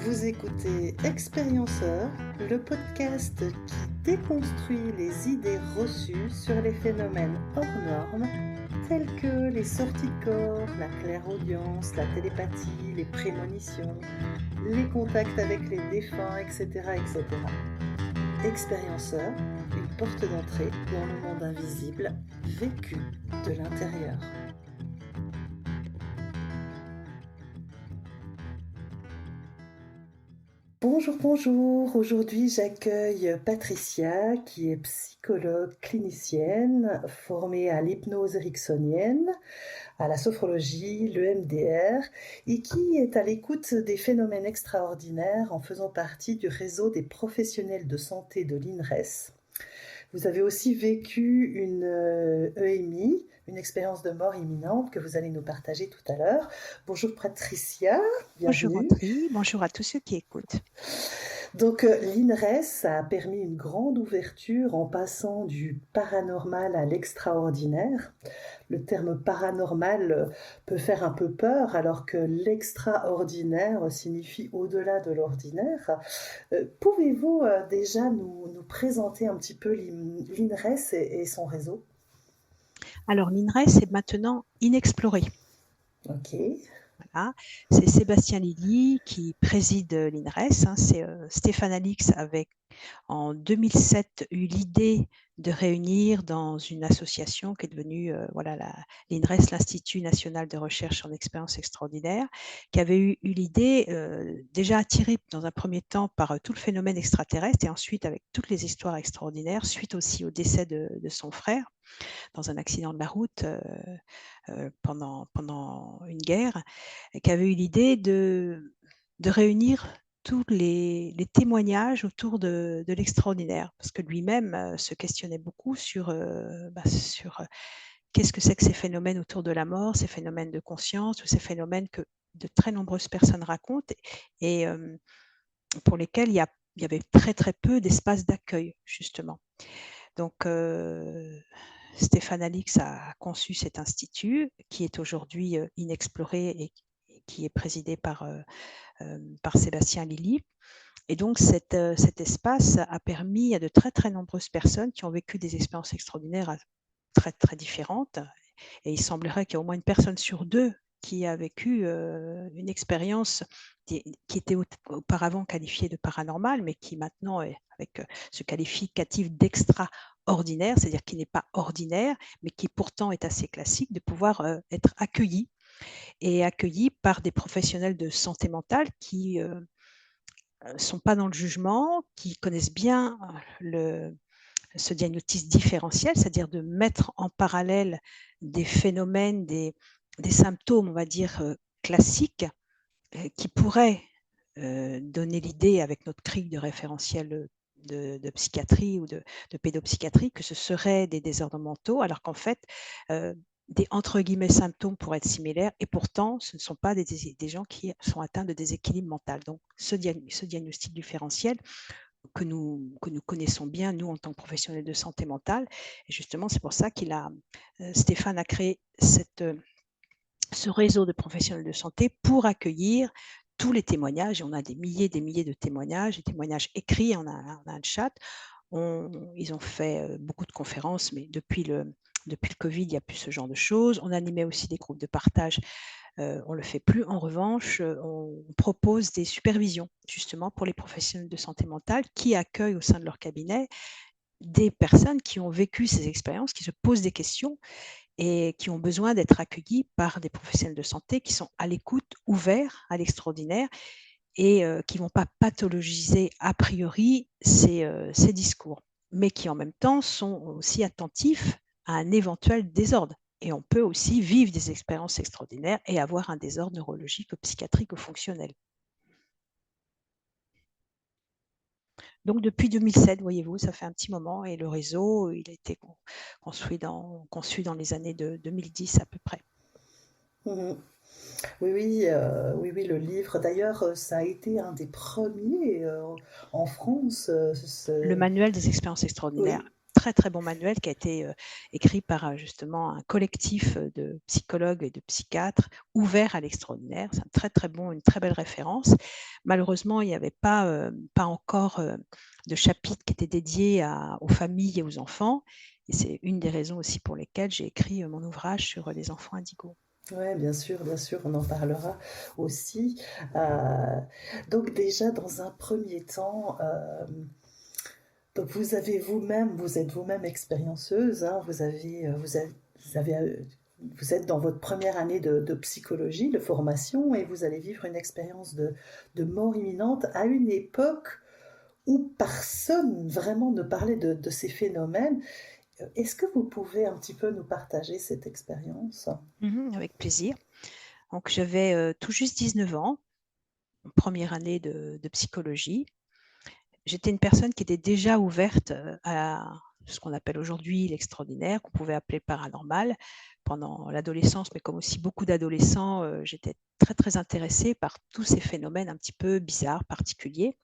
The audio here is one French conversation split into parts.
Vous écoutez Expérienceur, le podcast qui déconstruit les idées reçues sur les phénomènes hors normes, tels que les sorties de corps, la clairaudience, la télépathie, les prémonitions, les contacts avec les défunts, etc. etc. Expérienceur, une porte d'entrée dans le monde invisible, vécu de l'intérieur. Bonjour, bonjour. Aujourd'hui, j'accueille Patricia, qui est psychologue clinicienne, formée à l'hypnose ericksonienne, à la sophrologie, l'EMDR, et qui est à l'écoute des phénomènes extraordinaires en faisant partie du réseau des professionnels de santé de l'INRES. Vous avez aussi vécu une EMI, une expérience de mort imminente que vous allez nous partager tout à l'heure. Bonjour Patricia, Bonjour bienvenue. Audrey, bonjour à tous ceux qui écoutent. Donc l'INRES a permis une grande ouverture en passant du paranormal à l'extraordinaire. Le terme paranormal peut faire un peu peur alors que l'extraordinaire signifie au-delà de l'ordinaire. Pouvez-vous déjà nous présenter un petit peu l'INRES et son réseau? Alors l'INRES est maintenant inexploré. Ok. Voilà. C'est Sébastien Lilly qui préside l'INRES. C'est Stéphane Alix avait en 2007 eu l'idée de réunir dans une association qui est devenue l'INRES, l'Institut national de recherche en expériences extraordinaires, qui avait eu l'idée déjà attirée dans un premier temps par tout le phénomène extraterrestre et ensuite avec toutes les histoires extraordinaires, suite aussi au décès de son frère dans un accident de la route pendant une guerre, qui avait eu l'idée de réunir tous les témoignages autour de l'extraordinaire, parce que lui-même se questionnait beaucoup sur qu'est-ce que c'est que ces phénomènes autour de la mort, ces phénomènes de conscience, ou ces phénomènes que de très nombreuses personnes racontent et pour lesquels il y avait très très peu d'espace d'accueil, justement. Donc, Stéphane Alix a conçu cet institut qui est aujourd'hui inexploré et qui est présidé par Sébastien Lilly. Et donc, cet espace a permis à de très, très nombreuses personnes qui ont vécu des expériences extraordinaires très, très différentes. Et il semblerait qu'il y a au moins une personne sur deux qui a vécu une expérience qui était auparavant qualifiée de paranormale, mais qui maintenant est avec ce qualificatif d'extraordinaire, c'est-à-dire qui n'est pas ordinaire, mais qui pourtant est assez classique, de pouvoir être accueilli par des professionnels de santé mentale qui sont pas dans le jugement, qui connaissent bien ce diagnostic différentiel, c'est-à-dire de mettre en parallèle des phénomènes, des symptômes, on va dire, classiques, qui pourraient donner l'idée, avec notre grille de référentiel de psychiatrie ou de pédopsychiatrie, que ce seraient des désordres mentaux, alors qu'en fait, des entre guillemets symptômes pourraient être similaires, et pourtant, ce ne sont pas des gens qui sont atteints de déséquilibre mental. Donc, ce diagnostic différentiel que nous connaissons bien, nous, en tant que professionnels de santé mentale. Et justement, c'est pour ça Stéphane a créé ce réseau de professionnels de santé pour accueillir tous les témoignages. Et on a des milliers de témoignages, des témoignages écrits, on a un chat. Ils ont fait beaucoup de conférences, mais depuis le Covid, il n'y a plus ce genre de choses. On animait aussi des groupes de partage. On ne le fait plus. En revanche, on propose des supervisions, justement, pour les professionnels de santé mentale qui accueillent au sein de leur cabinet des personnes qui ont vécu ces expériences, qui se posent des questions et qui ont besoin d'être accueillis par des professionnels de santé qui sont à l'écoute, ouverts à l'extraordinaire et qui ne vont pas pathologiser a priori ces discours, mais qui en même temps sont aussi attentifs à un éventuel désordre. Et on peut aussi vivre des expériences extraordinaires et avoir un désordre neurologique ou psychiatrique ou fonctionnel. Donc depuis 2007, voyez-vous, ça fait un petit moment, et le réseau, il a été conçu dans les années de 2010 à peu près. Mmh. Oui, oui, le livre. D'ailleurs, ça a été un des premiers en France. Le manuel des expériences extraordinaires. Oui, très, très bon manuel qui a été écrit par justement un collectif de psychologues et de psychiatres ouverts à l'extraordinaire. C'est un très, très bon, une très belle référence. Malheureusement, il n'y avait pas encore de chapitre qui était dédié aux familles et aux enfants. Et c'est une des raisons aussi pour lesquelles j'ai écrit mon ouvrage sur les enfants indigos. Ouais, bien sûr, on en parlera aussi. Donc déjà, dans un premier temps, donc vous êtes vous-même expérienceuse, hein, vous êtes dans votre première année de psychologie, de formation, et vous allez vivre une expérience de mort imminente à une époque où personne vraiment ne parlait de ces phénomènes. Est-ce que vous pouvez un petit peu nous partager cette expérience? Avec plaisir. Donc j'avais tout juste 19 ans, première année de psychologie. J'étais une personne qui était déjà ouverte à ce qu'on appelle aujourd'hui l'extraordinaire, qu'on pouvait appeler paranormal pendant l'adolescence, mais comme aussi beaucoup d'adolescents, j'étais très, très intéressée par tous ces phénomènes un petit peu bizarres, particuliers.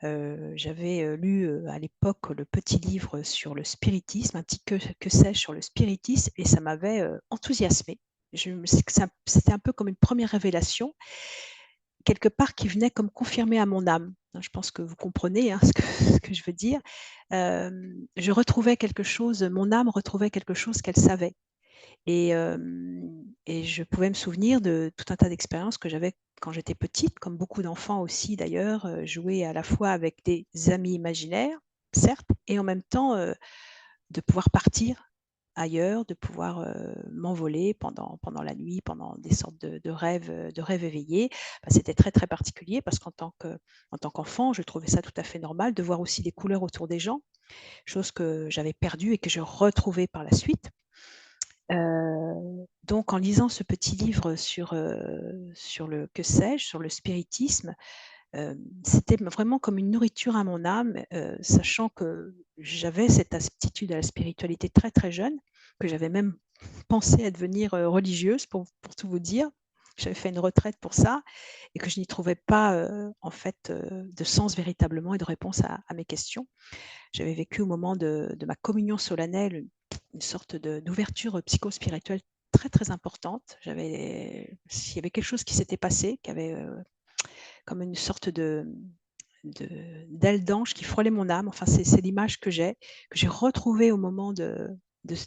J'avais lu à l'époque le petit livre sur le spiritisme, un petit que sais-je sur le spiritisme, et ça m'avait enthousiasmée. C'était un peu comme une première révélation, quelque part qui venait comme confirmer à mon âme. Je pense que vous comprenez ce que je veux dire. Je retrouvais quelque chose, mon âme retrouvait quelque chose qu'elle savait. Et je pouvais me souvenir de tout un tas d'expériences que j'avais quand j'étais petite, comme beaucoup d'enfants aussi d'ailleurs, jouer à la fois avec des amis imaginaires, certes, et en même temps, de pouvoir partir ailleurs, de pouvoir, m'envoler pendant la nuit, pendant des sortes de rêves éveillés. Bah, c'était très, très particulier parce en tant qu'enfant, je trouvais ça tout à fait normal de voir aussi des couleurs autour des gens, chose que j'avais perdue et que je retrouvais par la suite. Donc en lisant ce petit livre sur le que sais-je, sur le spiritisme, c'était vraiment comme une nourriture à mon âme, sachant que j'avais cette aptitude à la spiritualité très, très jeune, que j'avais même pensé à devenir, religieuse pour tout vous dire. J'avais fait une retraite pour ça et que je n'y trouvais pas, en fait, de sens véritablement et de réponse à mes questions. J'avais vécu au moment de ma communion solennelle une sorte d'ouverture psycho-spirituelle très, très importante. Il y avait quelque chose qui s'était passé, qui avait comme une sorte d'aile d'ange qui frôlait mon âme. Enfin, c'est l'image que j'ai retrouvée au moment de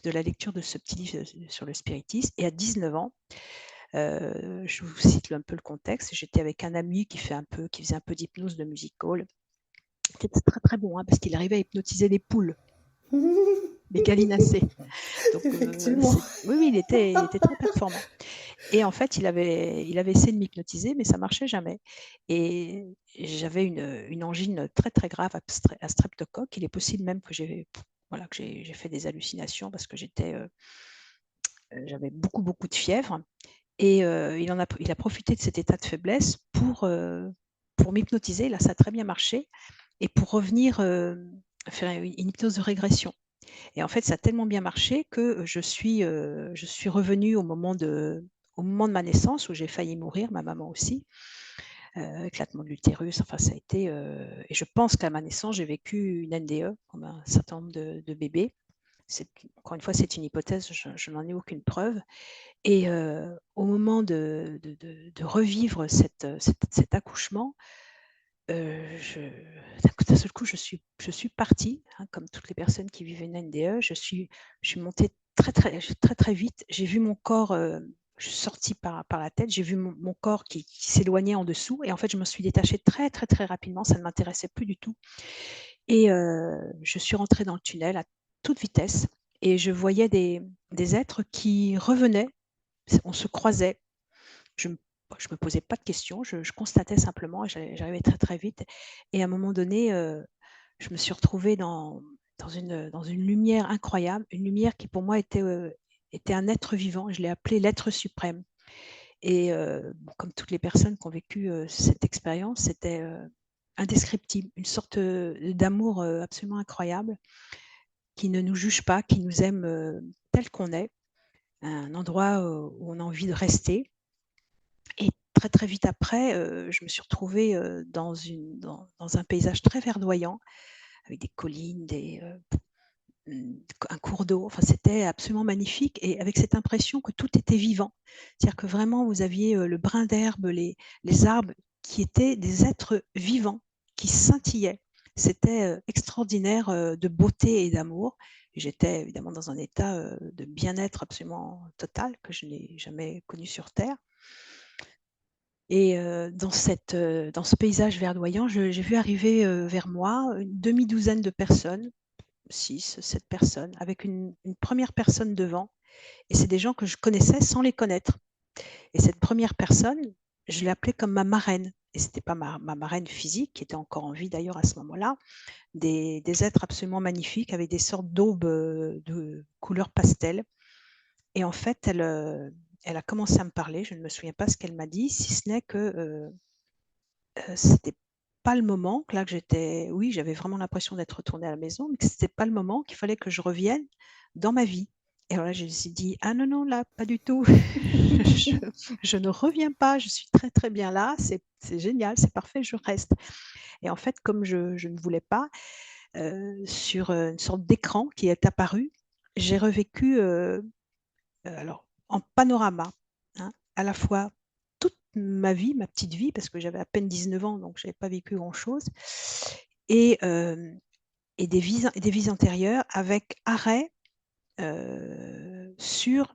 la lecture de ce petit livre sur le spiritisme. Et à 19 ans, je vous cite un peu le contexte, j'étais avec un ami qui faisait un peu d'hypnose de music hall. C'était très, très bon, hein, parce qu'il arrivait à hypnotiser les poules, les gallinacés. Donc, Effectivement. oui, oui, il était très performant. Et en fait, il avait essayé de m'hypnotiser, mais ça marchait jamais. Et j'avais une angine très, très grave à streptocoque. Il est possible même que j'ai fait des hallucinations parce que j'avais beaucoup, beaucoup de fièvre. Et il a profité de cet état de faiblesse pour m'hypnotiser. Là, ça a très bien marché et pour revenir, faire une hypnose de régression. Et en fait, ça a tellement bien marché que je suis revenue au moment de ma naissance où j'ai failli mourir, ma maman aussi, éclatement de l'utérus, enfin ça a été, et je pense qu'à ma naissance, j'ai vécu une NDE comme un certain nombre de bébés. Encore une fois, c'est une hypothèse, je n'en ai aucune preuve. Et au moment de revivre cet accouchement, je d'un seul coup, je suis partie, hein, comme toutes les personnes qui vivent une NDE. Je suis montée très, très, très, très vite. J'ai vu mon corps, je suis sortie par la tête, j'ai vu mon corps qui s'éloignait en dessous et en fait, je me suis détachée très, très, très rapidement. Ça ne m'intéressait plus du tout et je suis rentrée dans le tunnel à toute vitesse et je voyais des êtres qui revenaient. On se croisait. Je me je me posais pas de questions, je constatais simplement et j'arrivais très, très vite et à un moment donné, je me suis retrouvée dans une lumière incroyable, une lumière qui pour moi était un être vivant. Je l'ai appelé l'être suprême et bon, comme toutes les personnes qui ont vécu, cette expérience, c'était, indescriptible, une sorte, d'amour, absolument incroyable, qui ne nous juge pas, qui nous aime, tels qu'on est, un endroit, où on a envie de rester. Et très, très vite après, je me suis retrouvée, dans un paysage très verdoyant avec des collines, un cours d'eau. Enfin, c'était absolument magnifique et avec cette impression que tout était vivant. C'est-à-dire que vraiment vous aviez, le brin d'herbe, les arbres qui étaient des êtres vivants, qui scintillaient. C'était, extraordinaire, de beauté et d'amour. J'étais évidemment dans un état, de bien-être absolument total que je n'ai jamais connu sur terre. Et dans ce paysage verdoyant, j'ai vu arriver, vers moi une demi-douzaine de personnes, 6, 7 personnes, avec une 1re personne devant et c'est des gens que je connaissais sans les connaître et cette 1re personne, je l'ai appelée comme ma marraine et c'était pas ma marraine physique, qui était encore en vie d'ailleurs à ce moment-là, des êtres absolument magnifiques avec des sortes d'aubes, de couleur pastel et en fait, elle a commencé à me parler, je ne me souviens pas ce qu'elle m'a dit, si ce n'est que, c'était pas le moment, que là que j'étais oui, j'avais vraiment l'impression d'être retournée à la maison, mais que c'était pas le moment, qu'il fallait que je revienne dans ma vie. Et voilà, je me suis dit: «Ah non, non, là, pas du tout. Je je ne reviens pas, je suis très, très bien là, c'est génial, c'est parfait, je reste». Et en fait, comme je ne voulais pas, sur, une sorte d'écran qui est apparu, j'ai revécu, alors en panorama, hein, à la fois toute ma vie, ma petite vie, parce que j'avais à peine 19 ans, donc j'avais pas vécu grand-chose et des vies antérieures avec arrêt, sur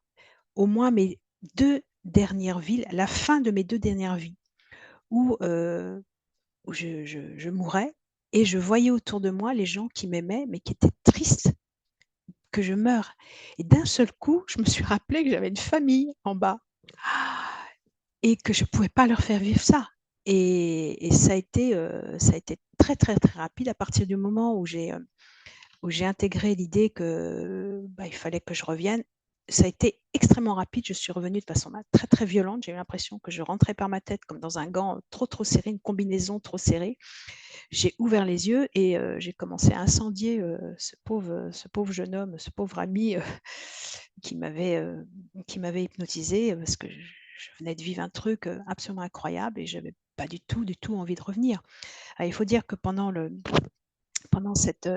au moins mes 2 dernières vies, la fin de mes 2 dernières vies où, où je mourais et je voyais autour de moi les gens qui m'aimaient, mais qui étaient tristes que je meure et d'un seul coup, je me suis rappelé que j'avais une famille en bas. Et que je pouvais pas leur faire vivre ça et ça a été très, très, très rapide à partir du moment où j'ai intégré l'idée que, bah, il fallait que je revienne. Ça a été extrêmement rapide, je suis revenue de façon très, très violente. J'ai eu l'impression que je rentrais par ma tête comme dans un gant trop, trop serré, une combinaison trop serrée. J'ai ouvert les yeux et j'ai commencé à incendier, ce pauvre jeune homme, ce pauvre ami, qui m'avait, heu, qui m'avait hypnotisée, parce que je venais de vivre un truc, absolument incroyable et j'avais pas du tout, du tout envie de revenir. Ah, il faut dire que pendant cette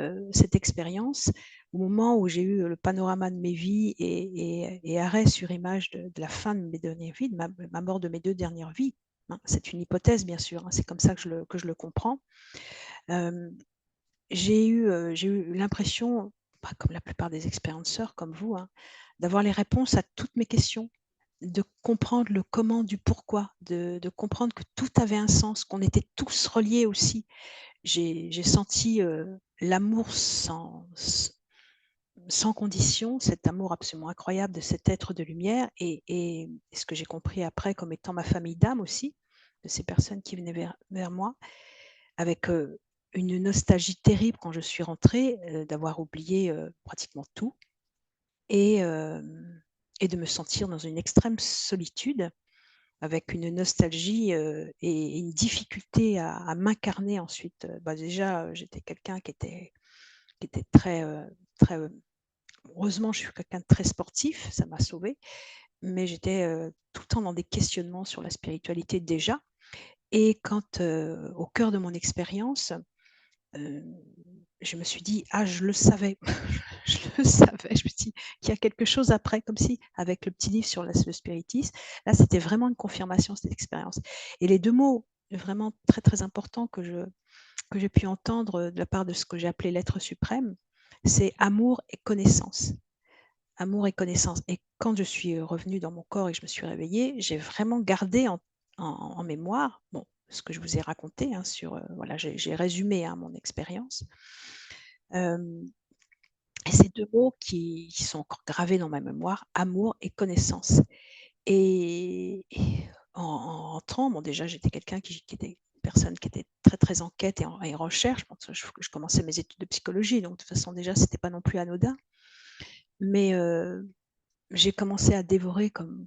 expérience, au moment où j'ai eu le panorama de mes vies et arrêt sur image de la fin de mes dernières vies, de ma mort de mes 2 dernières vies, hein, c'est une hypothèse bien sûr, hein, c'est comme ça que je le comprends. Hem, j'ai eu l'impression, bah, comme la plupart des expérienceurs comme vous, hein, d'avoir les réponses à toutes mes questions, de comprendre le comment du pourquoi, de comprendre que tout avait un sens, qu'on était tous reliés aussi. J'ai senti, l'amour sans condition, cet amour absolument incroyable de cet être de lumière et ce que j'ai compris après comme étant ma famille d'âme aussi, de ces personnes qui venaient vers moi avec, une nostalgie terrible quand je suis rentrée, d'avoir oublié, pratiquement tout et et de me sentir dans une extrême solitude avec une nostalgie, et une difficulté à m'incarner ensuite. Bah, déjà, j'étais quelqu'un qui était très, très, heureusement, je suis quelqu'un de très sportif, ça m'a sauvée, mais j'étais, tout le temps dans des questionnements sur la spiritualité déjà et quand, au cœur de mon expérience, Heu, je me suis dit: «Ah, je le savais, je le savais». Je me suis dit: «Qu'il y a quelque chose après», comme si avec le petit livre sur le spiritisme, là, c'était vraiment une confirmation, cette expérience et les 2 mots vraiment très, très importants que j'ai pu entendre, de la part de ce que j'ai appelé l'être suprême, c'est amour et connaissance. Amour et connaissance et quand je suis, revenue dans mon corps et que je me suis réveillée, j'ai vraiment gardé en mémoire, bon, ce que je vous ai raconté, hein, sur, voilà, j'ai résumé, hein, mon expérience. Hem et ces 2 mots qui sont encore gravés dans ma mémoire, amour et connaissance et en rentrant, bon, déjà, j'étais quelqu'un qui était une personne qui était très, très en quête et en recherche. Bon, je commençais mes études de psychologie, donc de toute façon, déjà, c'était pas non plus anodin. Mais j'ai commencé à dévorer comme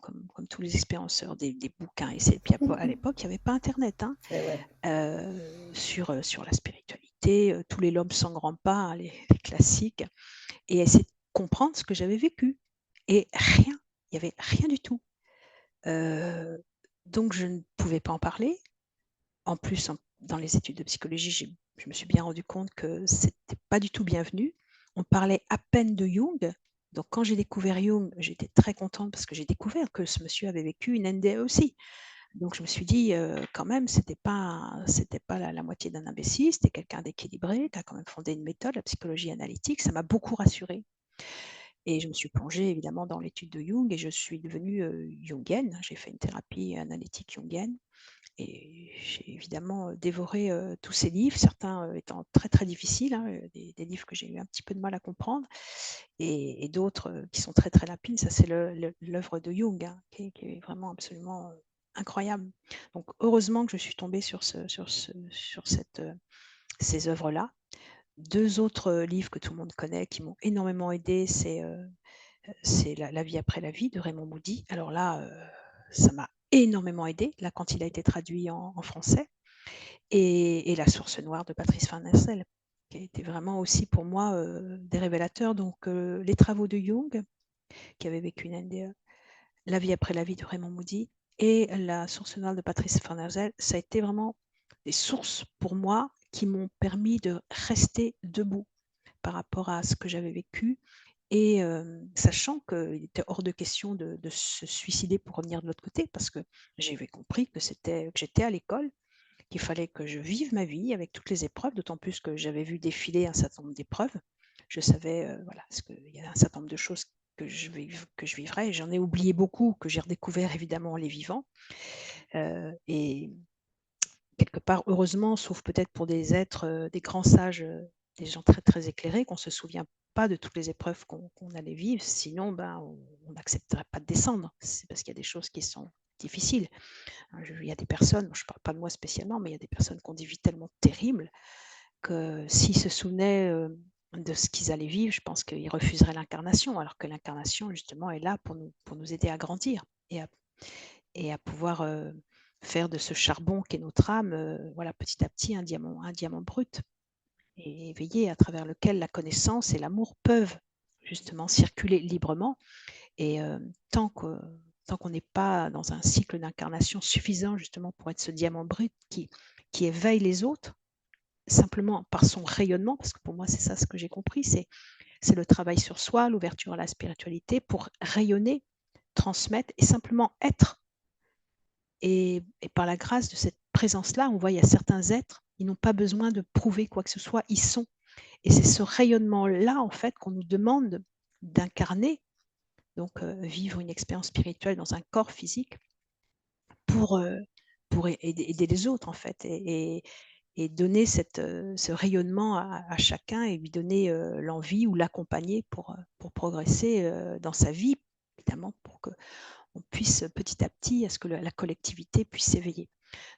tous les expérienceurs des bouquins et c'est puis à l'époque, il y avait pas internet, hein, Et ouais. sur la spiritualité, tous les L'Homme sans grand pas, hein, les classiques et essayer de comprendre ce que j'avais vécu et rien, il y avait rien du tout. Heu, donc je ne pouvais pas en parler. En plus, dans les études de psychologie, je me suis bien rendu compte que c'était pas du tout bienvenu. on parlait à peine de Jung. Donc quand j'ai découvert Jung, j'étais très contente parce que j'ai découvert que ce monsieur avait vécu une NDE aussi. Donc je me suis dit, quand même, c'était pas la moitié d'un imbécile, c'était quelqu'un d'équilibré, qui a quand même fondé une méthode, la psychologie analytique. Ça m'a beaucoup rassurée et je me suis plongée évidemment dans l'étude de Jung et je suis devenue, jungienne. J'ai fait une thérapie analytique jungienne et j'ai évidemment, dévoré, tous ces livres, certains, étant très, très difficiles, hein, des livres que j'ai eu un petit peu de mal à comprendre et d'autres, qui sont très, très limpides. Ça, c'est l'œuvre de Jung, hein, qui est vraiment absolument, incroyable. Donc heureusement que je suis tombée sur ces œuvres-là. 2 autres, livres que tout le monde connaît qui m'ont énormément aidée, c'est La vie après la vie de Raymond Moody. Alors là, ça m'a énormément aidée, là, quand il a été traduit en français et La source noire de Patrice Farnassel, qui a été vraiment aussi pour moi, des révélateurs. Donc, les travaux de Jung, qui avait vécu une NDE, La vie après la vie de Raymond Moody et La source noire de Patrice Farnassel, ça a été vraiment des sources pour moi qui m'ont permis de rester debout par rapport à ce que j'avais vécu et sachant qu'il était hors de question de se suicider pour revenir de l'autre côté parce que j'avais compris que j'étais à l'école, qu'il fallait que je vive ma vie avec toutes les épreuves, d'autant plus que j'avais vu défiler un certain nombre d'épreuves. Je savais, voilà, parce qu'il y a un certain nombre de choses que je vivrais et j'en ai oublié beaucoup que j'ai redécouvert évidemment en les vivant, et quelque part, heureusement, sauf peut-être pour des êtres, des grands sages, des gens très, très éclairés, qu'on ne se souvient pas de toutes les épreuves qu'on allait vivre, sinon, ben, on n'accepterait pas de descendre. C'est parce qu'il y a des choses qui sont difficiles. Hein, il y a des personnes, je ne parle pas de moi spécialement, mais il y a des personnes qui ont des vies tellement terribles que s'ils se souvenaient, de ce qu'ils allaient vivre, je pense qu'ils refuseraient l'incarnation, alors que l'incarnation, justement, est là pour nous aider à grandir et à pouvoir, faire de ce charbon qu'est notre âme, voilà, petit à petit, un diamant brut et éveillé à travers lequel la connaissance et l'amour peuvent justement circuler librement et tant que tant qu'on n'est pas dans un cycle d'incarnation suffisant justement pour être ce diamant brut qui éveille les autres, simplement par son rayonnement, parce que pour moi c'est ça ce que j'ai compris, c'est le travail sur soi, l'ouverture à la spiritualité pour rayonner, transmettre et simplement être. Et par la grâce de cette présence-là, on voit il y a certains êtres, ils n'ont pas besoin de prouver quoi que ce soit, ils sont. Et c'est ce rayonnement-là, en fait, qu'on nous demande d'incarner, donc vivre une expérience spirituelle dans un corps physique pour, aider les autres, en fait et donner ce rayonnement à chacun et lui donner, l'envie ou l'accompagner pour progresser, dans sa vie, évidemment pour qu'on puisse petit à petit à ce que la collectivité puisse s'éveiller.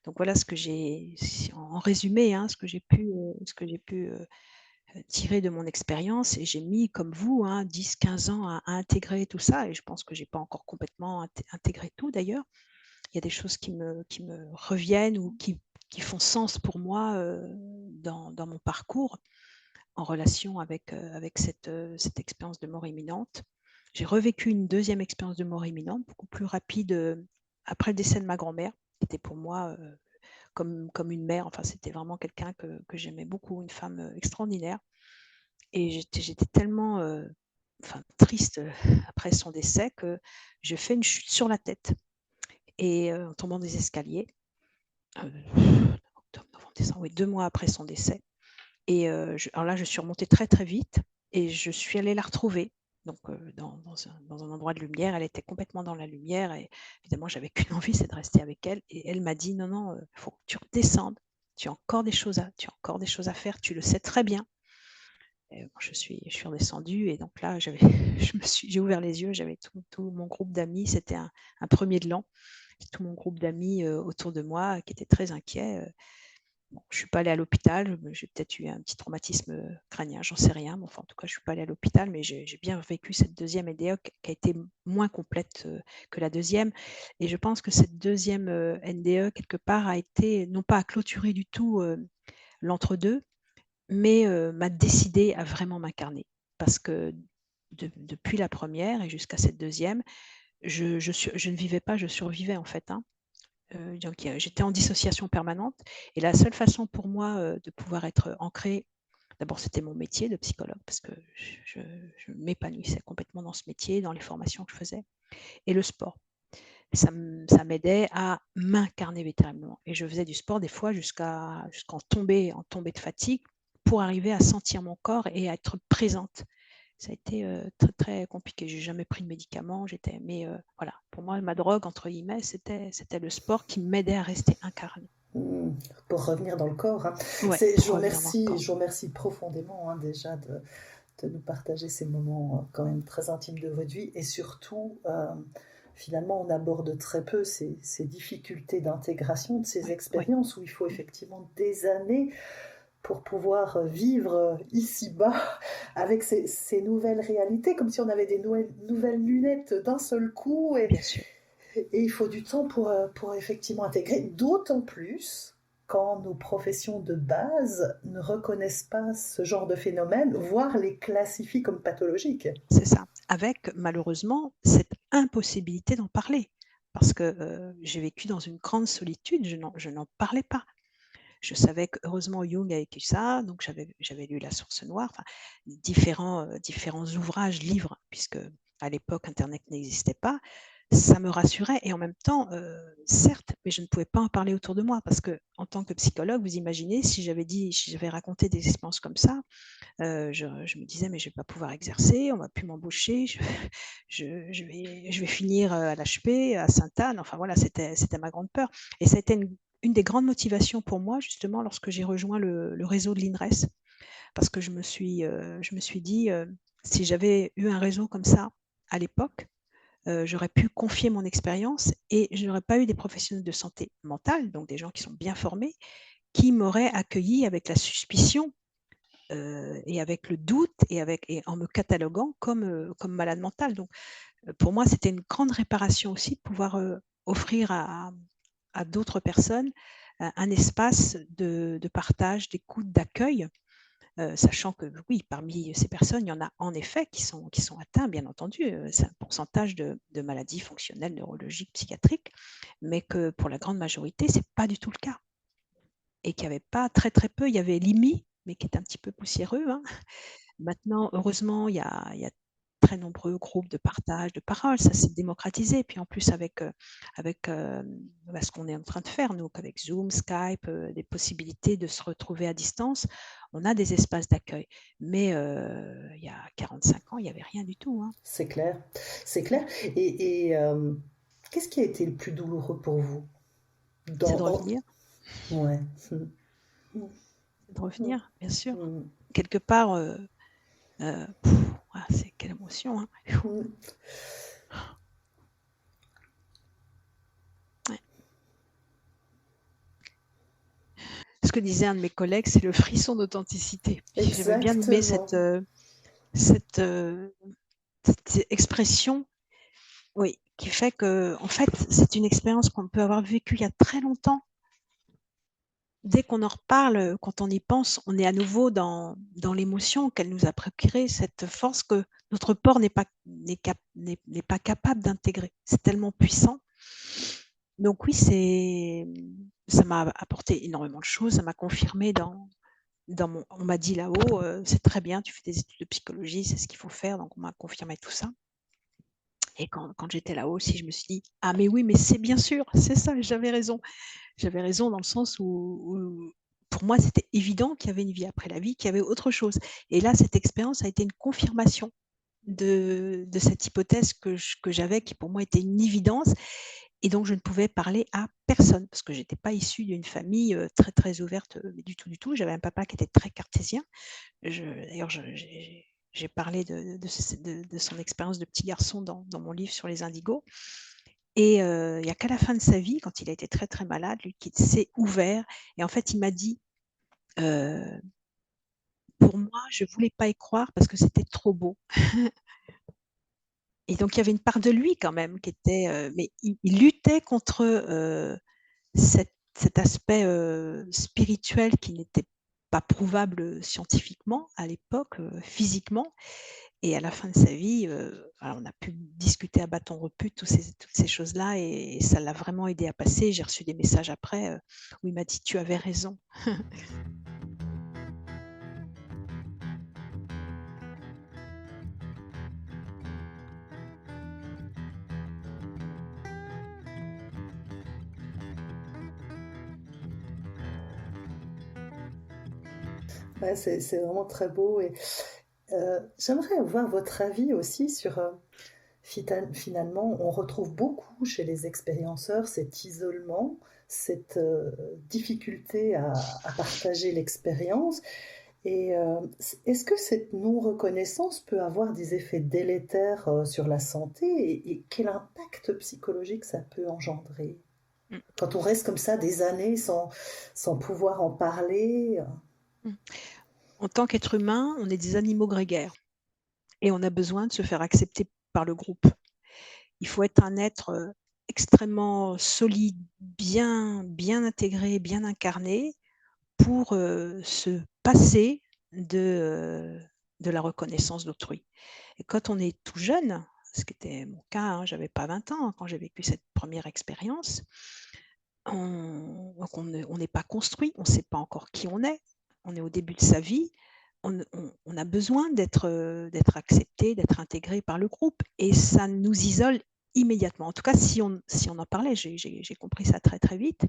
Donc voilà ce que j'ai en résumé, hein, ce que j'ai pu, tirer de mon expérience et j'ai mis comme vous, hein, 10-15 ans à intégrer tout ça et je pense que j'ai pas encore complètement intégré tout d'ailleurs. Il y a des choses qui me reviennent ou qui font sens pour moi, dans mon parcours en relation avec cette expérience de mort imminente. J'ai revécu une deuxième expérience de mort imminente, beaucoup plus rapide, après le décès de ma grand-mère, qui était pour moi, comme une mère. Enfin, c'était vraiment quelqu'un que j'aimais beaucoup, une femme, extraordinaire et j'étais tellement, enfin triste, après son décès que j'ai fait une chute sur la tête et en tombant des escaliers, heu, octobre, novembre, décembre, oui, 2 mois après son décès et alors là, je suis remontée très, très vite et je suis allée la retrouver. Donc dans un endroit de lumière, elle était complètement dans la lumière et évidemment, j'avais qu'une envie, c'est de rester avec elle et elle m'a dit: «Non, non, il faut que tu redescendes. Tu as encore des choses à faire, tu le sais très bien». Et bon, je suis redescendue et donc là, j'ai ouvert les yeux, j'avais tout mon groupe d'amis, c'était un 1er de l'an. Tout mon groupe d'amis, autour de moi qui étaient très inquiets. Bon, je suis pas allée à l'hôpital, j'ai peut-être eu un petit traumatisme, crânien, j'en sais rien, mais enfin, en tout cas, je suis pas allée à l'hôpital, mais j'ai bien vécu cette deuxième NDE qui a été moins complète, que la deuxième. Et je pense que cette deuxième e NDE, quelque part, a été non pas à clôturer du tout, l'entre-deux, mais m'a décidée à vraiment m'incarner. Parce que depuis la première et jusqu'à cette deuxième, je ne vivais pas, je survivais, en fait, hein. Donc j'étais en dissociation permanente et la seule façon pour moi, de pouvoir être ancrée D'abord, c'était mon métier de psychologue parce que je m'épanouissais complètement dans ce métier, dans les formations que je faisais et le sport. Ça m'aidait à m'incarner véritablement et je faisais du sport des fois jusqu'en tomber de fatigue pour arriver à sentir mon corps et à être présente. Ça a été, très, très compliqué. J'ai jamais pris de médicaments, voilà, pour moi, ma «drogue» entre guillemets, c'était le sport qui m'aidait à rester incarnée. Pour revenir dans le corps, hein. Ouais, Je pour vous revenir dans le remercie, corps. je vous remercie profondément, hein, déjà de nous partager ces moments quand même très intimes de votre vie et surtout, finalement, on aborde très peu ces difficultés d'intégration de ces Ouais, ouais. expériences où il faut Mmh. effectivement des années pour pouvoir vivre ici-bas avec ces nouvelles réalités, comme si on avait des nouvelles lunettes d'un seul coup Bien sûr. et il faut du temps pour effectivement intégrer, d'autant plus quand nos professions de base ne reconnaissent pas ce genre de phénomène, voire les classifient comme pathologiques. C'est ça. Avec malheureusement cette impossibilité d'en parler parce que, j'ai vécu dans une grande solitude, je n'en parlais pas. Je savais que heureusement Jung a vécu ça, donc j'avais lu La Source Noire, enfin différents ouvrages, livres, puisque à l'époque internet n'existait pas. Ça me rassurait et en même temps, certes, mais je ne pouvais pas en parler autour de moi parce que en tant que psychologue, vous imaginez si j'avais raconté des expériences comme ça, je me disais: «Mais je vais pas pouvoir exercer, on va plus m'embaucher, je vais finir, à l'HP, à Sainte-Anne», enfin voilà, c'était ma grande peur et ça a été une des grandes motivations pour moi justement lorsque j'ai rejoint le réseau de l'INRES. Parce que je me suis dit, «Si j'avais eu un réseau comme ça à l'époque, j'aurais pu confier mon expérience et je n'aurais pas eu des professionnels de santé mentale, donc des gens qui sont bien formés, qui m'auraient accueilli avec la suspicion, et avec le doute et en me cataloguant comme malade mentale». Donc, pour moi, c'était une grande réparation aussi de pouvoir, offrir à d'autres personnes, un espace de partage, d'écoute, d'accueil, sachant que oui, parmi ces personnes, il y en a en effet qui sont atteints, bien entendu, c'est un pourcentage de maladies fonctionnelles, neurologiques, psychiatriques, mais que pour la grande majorité, c'est pas du tout le cas et qu'il y avait pas très, très peu, il y avait l'IMI, mais qui est un petit peu poussiéreux, hein. Maintenant, heureusement, il y a très nombreux groupes de partage de paroles, ça s'est démocratisé. Puis en plus avec ce qu'on est en train de faire, nous, avec Zoom, Skype, des possibilités de se retrouver à distance, on a des espaces d'accueil. Mais il y a 45 ans, il y avait rien du tout, hein. C'est clair, c'est clair. Et qu'est-ce qui a été le plus douloureux pour vous C'est de dans... revenir, Ouais. c'est de revenir, bien sûr. Mm. Quelque part, heu, c'est quelle émotion, hein. Mm. Ouais. Ce que disait un de mes collègues, c'est le frisson d'authenticité. Puis j'avais bien aimé Exactement. cette, heu, cette expression, oui, qui fait que, en fait, c'est une expérience qu'on peut avoir vécue il y a très longtemps. Dès qu'on en reparle, quand on y pense, on est à nouveau dans l'émotion qu'elle nous a procurée, cette force que notre corps n'est pas capable d'intégrer. C'est tellement puissant. Donc oui, ça m'a apporté énormément de choses, ça m'a confirmée on m'a dit là-haut, «C'est très bien, tu fais des études de psychologie, c'est ce qu'il faut faire», donc on m'a confirmé tout ça et quand j'étais là-haut aussi, je me suis dit: «Ah mais oui, mais c'est bien sûr, c'est ça, j'avais raison». J'avais raison dans le sens où pour moi, c'était évident qu'il y avait une vie après la vie, qu'il y avait autre chose et là, cette expérience a été une confirmation de cette hypothèse que j'avais, qui pour moi était une évidence et donc je ne pouvais parler à personne parce que j'étais pas issue d'une famille, très, très ouverte, mais du tout, du tout. J'avais un papa qui était très cartésien. D'ailleurs, j'ai parlé de son expérience de petit garçon dans mon livre sur les indigos et il y a qu'à la fin de sa vie, quand il a été très, très malade, lui, qui s'est ouvert et en fait, il m'a dit, heu: «Pour moi, je voulais pas y croire parce que c'était trop beau». Et donc il y avait une part de lui quand même qui était, mais il luttait contre, cet aspect, spirituel qui n'était pas prouvable, scientifiquement à l'époque, physiquement et à la fin de sa vie, voilà, on a pu discuter à bâton rompu de toutes ces choses-là et ça l'a vraiment aidé à passer. J'ai reçu des messages après, où il m'a dit: «Tu avais raison». Ouais, c'est vraiment très beau. Et j'aimerais avoir votre avis aussi sur, finalement, on retrouve beaucoup chez les expérienceurs cet isolement, cette difficulté à partager l'expérience. Et est-ce que cette non-reconnaissance peut avoir des effets délétères sur la santé et quel impact psychologique ça peut engendrer? Mm. Quand on reste comme ça des années sans pouvoir en parler. Mm. En tant qu'être humain, on est des animaux grégaires et on a besoin de se faire accepter par le groupe. Il faut être un être extrêmement solide, bien intégré, bien incarné pour se passer de la reconnaissance d'autrui. Et quand on est tout jeune, ce qui était mon cas, hein, j'avais pas 20 ans quand j'ai vécu cette première expérience, donc on n'est pas construit, on ne sait pas encore qui on est au début de sa vie, on a besoin d'être accepté, d'être intégré par le groupe et ça nous isole immédiatement. En tout cas, si on en parlait, j'ai compris ça très très vite,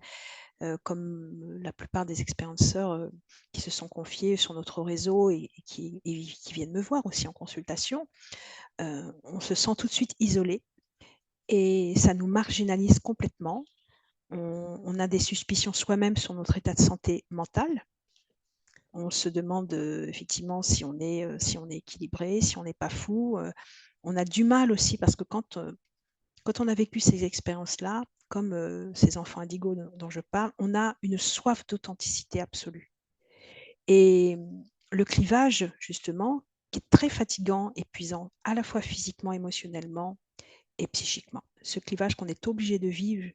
comme la plupart des expérienceurs qui se sont confiés sur notre réseau et qui viennent me voir aussi en consultation, on se sent tout de suite isolé et ça nous marginalise complètement. On a des suspicions soi-même sur notre état de santé mentale. On se demande effectivement si on est équilibré, si on n'est pas fou. On a du mal aussi parce que quand on a vécu ces expériences-là, comme ces enfants indigos dont je parle, on a une soif d'authenticité absolue. Et le clivage, justement, qui est très fatigant, épuisant, à la fois physiquement, émotionnellement et psychiquement. Ce clivage qu'on est obligé de vivre,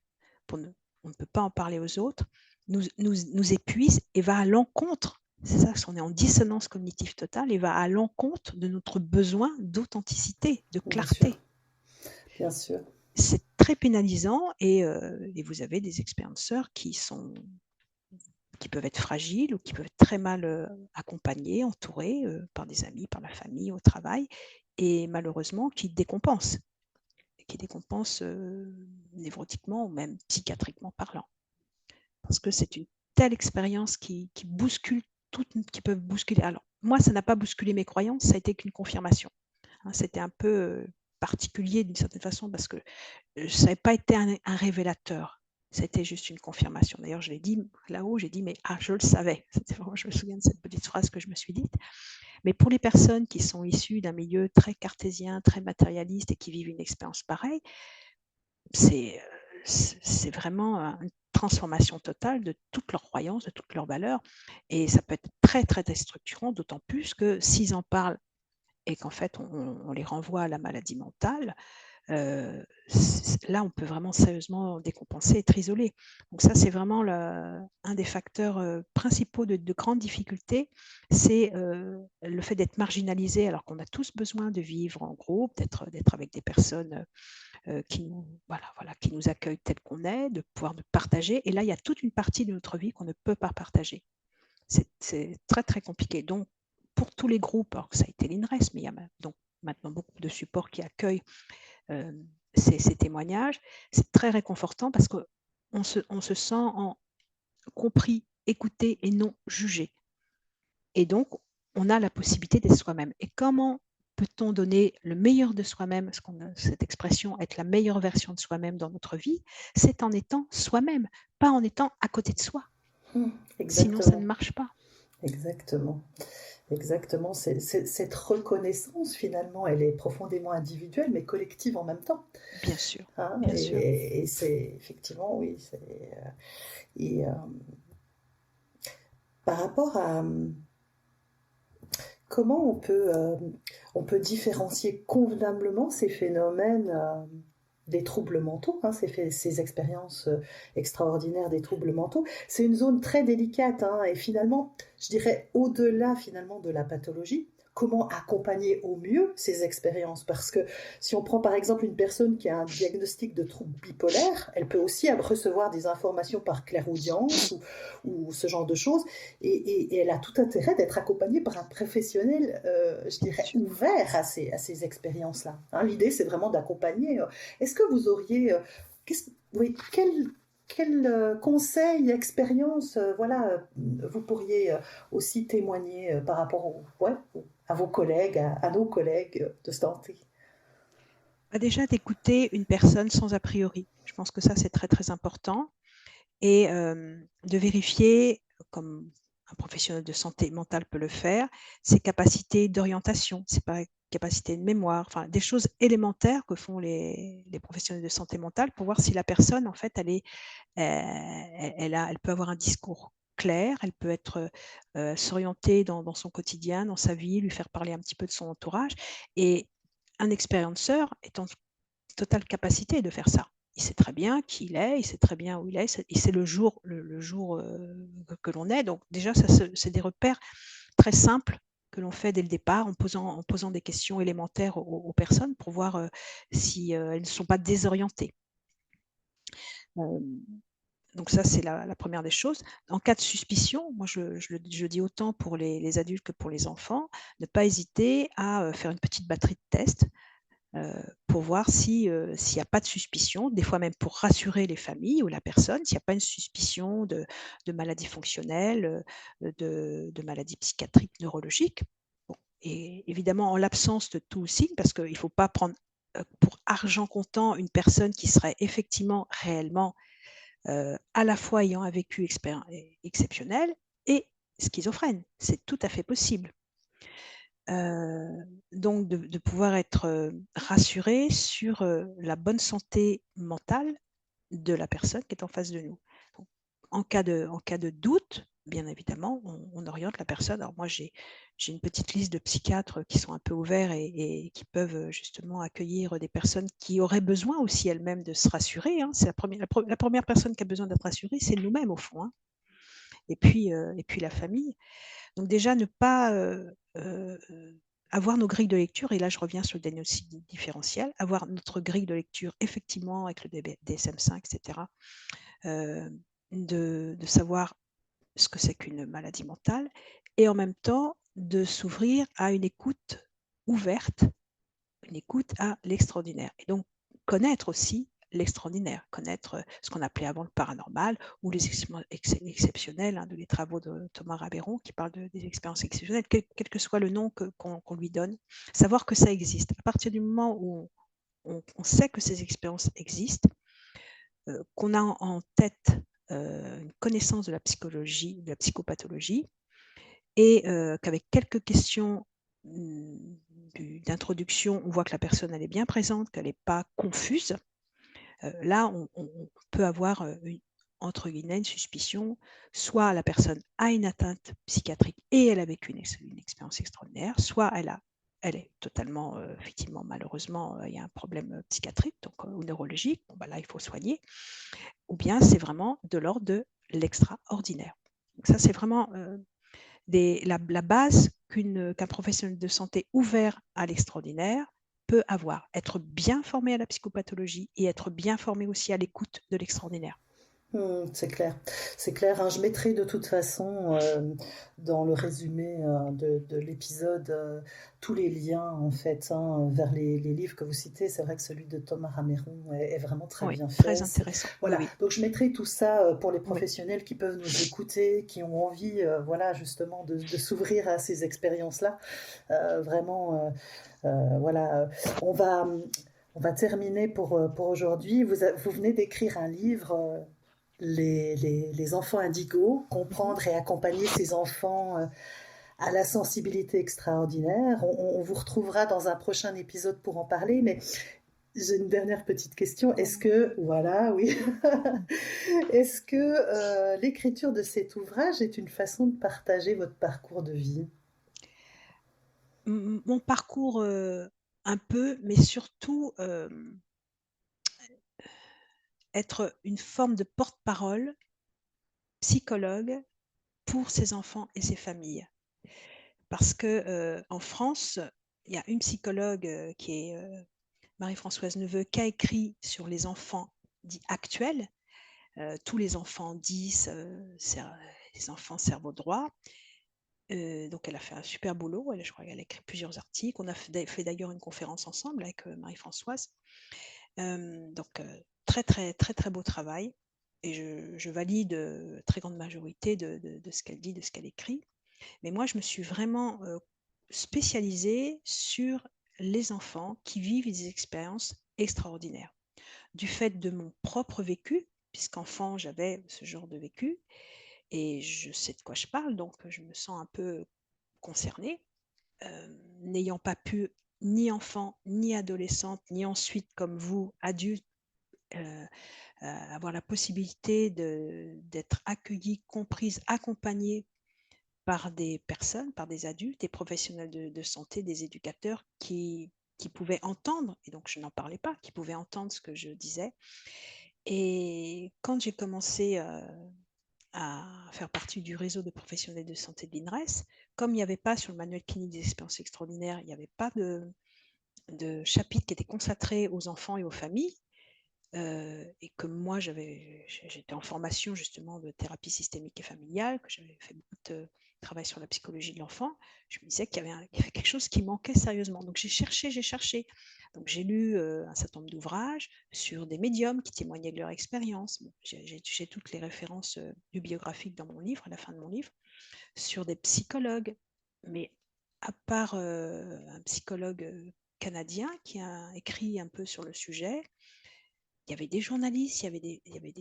on ne peut pas en parler aux autres, nous épuise et va à l'encontre, c'est ça, on est en dissonance cognitive totale et va à l'encontre de notre besoin d'authenticité, de Bien sûr, clarté. bien sûr. C'est très pénalisant et vous avez des expérienceurs qui peuvent être fragiles ou qui peuvent être très mal accompagnés, entourés par des amis, par la famille, au travail, et malheureusement qui décompensent névrotiquement ou même psychiatriquement parlant. Parce que c'est une telle expérience qui bouscule qui peuvent bousculer. Alors, moi, ça n'a pas bousculé mes croyances, ça a été qu'une confirmation. Hein, c'était un peu particulier d'une certaine façon parce que ça n'avait pas été un révélateur. C'était juste une confirmation. D'ailleurs, je l'ai dit là-haut, j'ai dit, mais je le savais. Vraiment, je me souviens de cette petite phrase que je me suis dite. Mais pour les personnes qui sont issues d'un milieu très cartésien, très matérialiste et qui vivent une expérience pareille, c'est vraiment une transformation totale de toutes leurs croyances, de toutes leurs valeurs. Et ça peut être très, très déstructurant, d'autant plus que s'ils en parlent et qu'en fait, on les renvoie à la maladie mentale, là, on peut vraiment sérieusement décompenser, être isolé. Donc ça, c'est vraiment un des facteurs principaux de grande difficulté, c'est le fait d'être marginalisé alors qu'on a tous besoin de vivre en groupe, d'être avec des personnes qui nous accueillent tel qu'on est, de pouvoir partager. Et là, il y a toute une partie de notre vie qu'on ne peut pas partager. C'est très, très compliqué. Donc, pour tous les groupes, alors que ça a été l'INRES, mais il y a donc maintenant beaucoup de supports qui accueillent ces témoignages, c'est très réconfortant parce qu'on se sent compris, écouté et non jugé. Et donc, on a la possibilité d'être soi-même. Et comment peut-on donner le meilleur de soi-même, parce qu'on a cette expression, être la meilleure version de soi-même dans notre vie, c'est en étant soi-même, pas en étant à côté de soi. Sinon, ça ne Exactement, marche pas. exactement, exactement. Cette reconnaissance, finalement, elle est profondément individuelle, mais collective en même temps. Bien sûr, Hein, bien sûr. et c'est effectivement, oui. Et par rapport à comment on peut différencier convenablement ces phénomènes des troubles mentaux, hein, ces expériences extraordinaires des troubles mentaux. C'est une zone très délicate, hein, et finalement, je dirais au-delà finalement de la pathologie, comment accompagner au mieux ces expériences. Parce que si on prend par exemple une personne qui a un diagnostic de trouble bipolaire, elle peut aussi recevoir des informations par clairaudience ou ce genre de choses, et elle a tout intérêt d'être accompagnée par un professionnel, je dirais, ouvert à ces expériences-là. Hein, l'idée, c'est vraiment d'accompagner. Est-ce que vous auriez... oui, quel conseil, expérience, voilà, vous pourriez aussi témoigner par rapport ouais, à vos collègues, à nos collègues de santé? Bah, déjà d'écouter une personne sans a priori. Je pense que ça, c'est très, très important et de vérifier, comme un professionnel de santé mentale peut le faire, ses capacités d'orientation, ses capacités de mémoire, enfin des choses élémentaires que font les professionnels de santé mentale pour voir si la personne, en fait, elle peut avoir un discours clair, elle peut être, s'orienter dans son quotidien, dans sa vie, lui faire parler un petit peu de son entourage et un expérienceur est en totale capacité de faire ça. Il sait très bien qui il est, il sait très bien où il est, il sait le jour, que l'on est. Donc déjà, ça c'est des repères très simples que l'on fait dès le départ en posant des questions élémentaires aux personnes pour voir, si, elles ne sont pas désorientées. Hem, donc ça, c'est la 1re des choses. En cas de suspicion, moi je dis autant pour les adultes que pour les enfants, ne pas hésiter à, faire une petite batterie de tests. Pour voir si, s'il n'y a pas de suspicion, des fois même pour rassurer les familles ou la personne, s'il n'y a pas une suspicion de maladie fonctionnelle, de maladie psychiatrique, neurologique. Bon et évidemment en l'absence de tout signe, parce qu'il ne faut pas prendre, pour argent comptant une personne qui serait effectivement, réellement, à la fois ayant un vécu exceptionnel et schizophrène. C'est tout à fait possible. Donc de pouvoir être, rassuré sur, la bonne santé mentale de la personne qui est en face de nous. Donc en cas de doute, bien évidemment, on oriente la personne. Alors moi, j'ai une petite liste de psychiatres qui sont un peu ouverts et qui peuvent, justement accueillir des personnes qui auraient besoin aussi elles-mêmes de se rassurer, hein. C'est la 1re personne qui a besoin d'être rassurée, c'est nous-mêmes au fond, hein. Et puis la famille. Donc déjà ne pas, avoir nos grilles de lecture et là je reviens sur le diagnostic différentiel, avoir notre grille de lecture effectivement avec le DSM-5 et cetera, heu, de savoir ce que c'est qu'une maladie mentale et en même temps de s'ouvrir à une écoute ouverte, une écoute à l'extraordinaire et donc connaître aussi l'extraordinaire, connaître, ce qu'on appelait avant le paranormal ou les exceptionnels, hein, de les travaux de Thomas Rabeyron qui parle des expériences exceptionnelles, quel que soit le nom qu'on lui donne. Savoir que ça existe. À partir du moment où on sait que ces expériences existent, qu'on a en tête, une connaissance de la psychologie, de la psychopathologie et qu'avec quelques questions, d'introduction, on voit que la personne elle est bien présente, qu'elle n'est pas confuse, là on peut avoir, une entre guillemets «une suspicion», soit la personne a une atteinte psychiatrique et elle a vécu une expérience extraordinaire, soit elle est totalement, effectivement malheureusement, il y a un problème, psychiatrique donc ou neurologique, bon bah là il faut soigner, ou bien c'est vraiment de l'ordre de l'extraordinaire. Donc ça c'est vraiment, la base qu'un professionnel de santé ouvert à l'extraordinaire peut avoir. Être bien formé à la psychopathologie et être bien formé aussi à l'écoute de l'extraordinaire. C'est clair. C'est clair, hein. Je mettrai de toute façon, dans le résumé, de l'épisode, tous les liens en fait, hein, vers les livres que vous citez. C'est vrai que celui de Thomas Rameron est vraiment très Oui, bien fait. très intéressant. Oui, Voilà, oui, donc je mettrai tout ça, pour les oui. professionnels qui peuvent nous écouter, qui ont envie, voilà justement de s'ouvrir à ces expériences-là. Vraiment, voilà, on va terminer pour aujourd'hui. Vous venez d'écrire un livre, les enfants indigos, Mmh. comprendre et accompagner ces enfants à la sensibilité extraordinaire. On vous retrouvera dans un prochain épisode pour en parler, mais j'ai une dernière petite question. Est-ce Oh. que, voilà, oui, Mmh. est-ce que l'écriture de cet ouvrage est une façon de partager votre parcours de vie? Mon parcours, un peu, mais surtout, être une forme de porte-parole, psychologue pour ces enfants et ces familles. Parce que, en France, il y a une psychologue, qui est, Marie-Françoise Neveu, qui a écrit sur les enfants dits actuels, tous les enfants 10, les enfants cerveau droit. Donc elle a fait un super boulot, je crois qu'elle a écrit plusieurs articles. On a fait d'ailleurs une conférence ensemble avec, Marie-Françoise. Donc très, très, très, très beau travail. et je valide très grande majorité de ce qu'elle dit, de ce qu'elle écrit. Mais moi, je me suis vraiment spécialisée sur les enfants qui vivent des expériences extraordinaires. Du fait de mon propre vécu, puisqu'enfant, j'avais ce genre de vécu, et je sais de quoi je parle, donc je me sens un peu concernée. N'ayant pas pu, ni enfant, ni adolescente, ni ensuite, comme vous, adulte, avoir la possibilité d'être accueillie, comprise, accompagnée par des personnes, par des adultes, des professionnels de santé, des éducateurs qui pouvaient entendre, et donc je n'en parlais pas, qui pouvaient entendre ce que je disais. Et quand j'ai commencé à faire partie du réseau de professionnels de santé de l'INRES, comme il n'y avait pas sur le manuel clinique des expériences extraordinaires, il n'y avait pas de chapitre qui était consacré aux enfants et aux familles, et que moi j'étais en formation justement de thérapie systémique et familiale, que j'avais fait beaucoup de travail sur la psychologie de l'enfant, je me disais qu'il y avait quelque chose qui manquait sérieusement. Donc j'ai cherché. Donc j'ai lu un certain nombre d'ouvrages sur des médiums qui témoignaient de leur expérience. Bon, j'ai toutes les références bibliographiques dans mon livre, à la fin de mon livre, sur des psychologues. Mais à part un psychologue canadien qui a écrit un peu sur le sujet, il y avait des journalistes, il y avait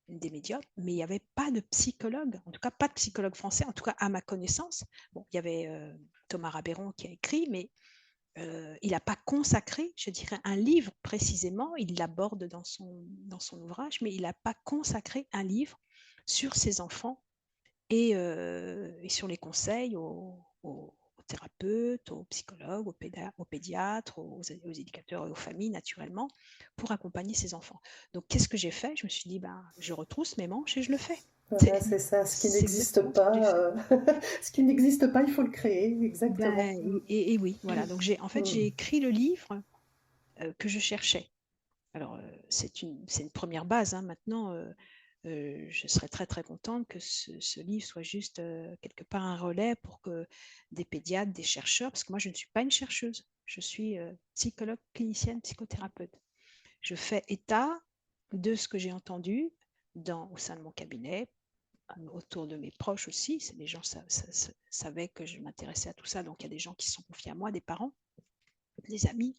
des médias, mais il n'y avait pas de psychologue, en tout cas pas de psychologue français, en tout cas à ma connaissance. Bon, il y avait Thomas Rabéron qui a écrit, mais il n'a pas consacré, je dirais, un livre précisément, il l'aborde dans son ouvrage, mais il n'a pas consacré un livre sur ses enfants et sur les conseils aux thérapeutes, aux psychologues, aux pédiatres, aux éducateurs et aux familles, naturellement, pour accompagner ces enfants. Donc, qu'est-ce que j'ai fait? Je me suis dit, ben, je retrousse mes manches et je le fais. Voilà, c'est ça, ce qui C'est n'existe exactement ce que j'ai pas, fait. ce qui n'existe pas, il faut le créer, exactement. Ben, et oui, voilà. Donc, en fait, Mm. j'ai écrit le livre que je cherchais. Alors, c'est une première base. Hein. Maintenant, je serais très très contente que ce livre soit juste quelque part un relais pour que des pédiatres, des chercheurs, parce que moi je ne suis pas une chercheuse, je suis psychologue, clinicienne, psychothérapeute. Je fais état de ce que j'ai entendu au sein de mon cabinet, autour de mes proches aussi. Les gens savaient que je m'intéressais à tout ça, donc il y a des gens qui se sont confiés à moi, des parents, des amis,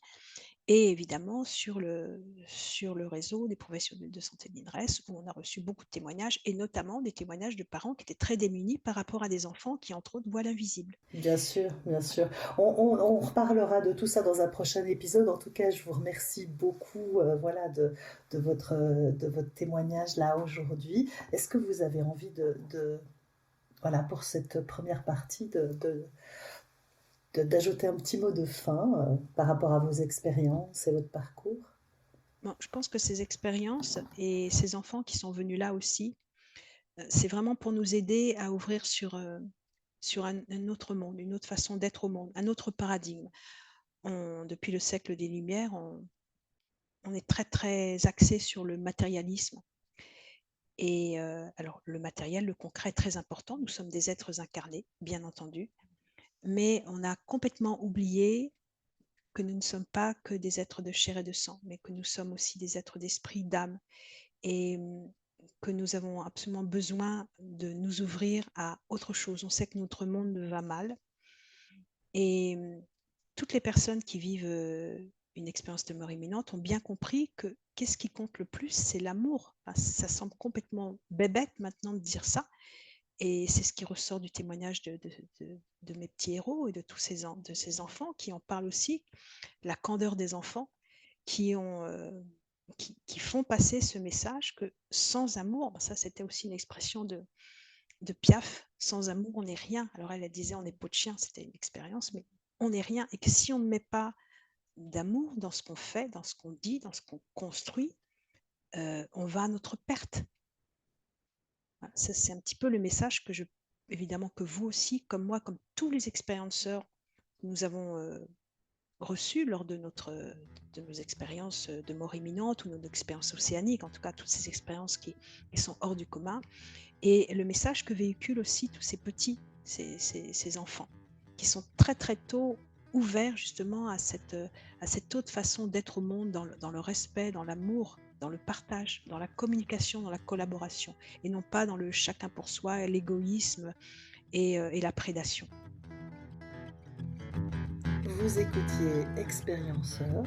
et évidemment sur le réseau des professionnels de santé de l'INRES, où on a reçu beaucoup de témoignages, et notamment des témoignages de parents qui étaient très démunis par rapport à des enfants qui, entre autres, voient l'invisible. Bien sûr, bien sûr. On reparlera de tout ça dans un prochain épisode. En tout cas, je vous remercie beaucoup, voilà, de votre témoignage là aujourd'hui. Est-ce que vous avez envie voilà, pour cette première partie, d'ajouter un petit mot de fin par rapport à vos expériences et votre parcours? Bon, je pense que ces expériences et ces enfants qui sont venus là aussi, c'est vraiment pour nous aider à ouvrir sur un autre monde, une autre façon d'être au monde, un autre paradigme. Depuis le siècle des Lumières, on est très, très axé sur le matérialisme. Et alors, le matériel, le concret est très important. Nous sommes des êtres incarnés, bien entendu, mais on a complètement oublié que nous ne sommes pas que des êtres de chair et de sang, mais que nous sommes aussi des êtres d'esprit, d'âme, et que nous avons absolument besoin de nous ouvrir à autre chose. On sait que notre monde va mal, et toutes les personnes qui vivent une expérience de mort imminente ont bien compris que qu'est-ce qui compte le plus, c'est l'amour. Enfin, ça semble complètement bébête maintenant de dire ça, et c'est ce qui ressort du témoignage de mes petits héros et de tous de ces enfants qui en parlent aussi, la candeur des enfants qui qui font passer ce message que sans amour, ça c'était aussi une expression de Piaf, sans amour on n'est rien. Alors elle disait on est peau de chien, c'était une expérience, mais on n'est rien, et que si on ne met pas d'amour dans ce qu'on fait, dans ce qu'on dit, dans ce qu'on construit, on va à notre perte. Voilà, ça, c'est un petit peu le message évidemment que vous aussi, comme moi, comme tous les expérienceurs, nous avons reçu lors de nos expériences de mort imminente ou nos expériences océaniques, en tout cas toutes ces expériences qui sont hors du commun, et le message que véhiculent aussi tous ces petits, ces enfants, qui sont très très tôt ouverts justement à cette autre façon d'être au monde, dans le respect, dans l'amour dans le partage, dans la communication, dans la collaboration, et non pas dans le chacun pour soi, l'égoïsme et la prédation. Vous écoutiez Expérienceur,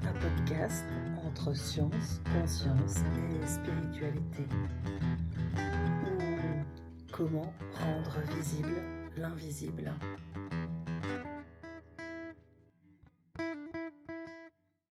un podcast entre science, conscience et spiritualité. Ou comment rendre visible l'invisible.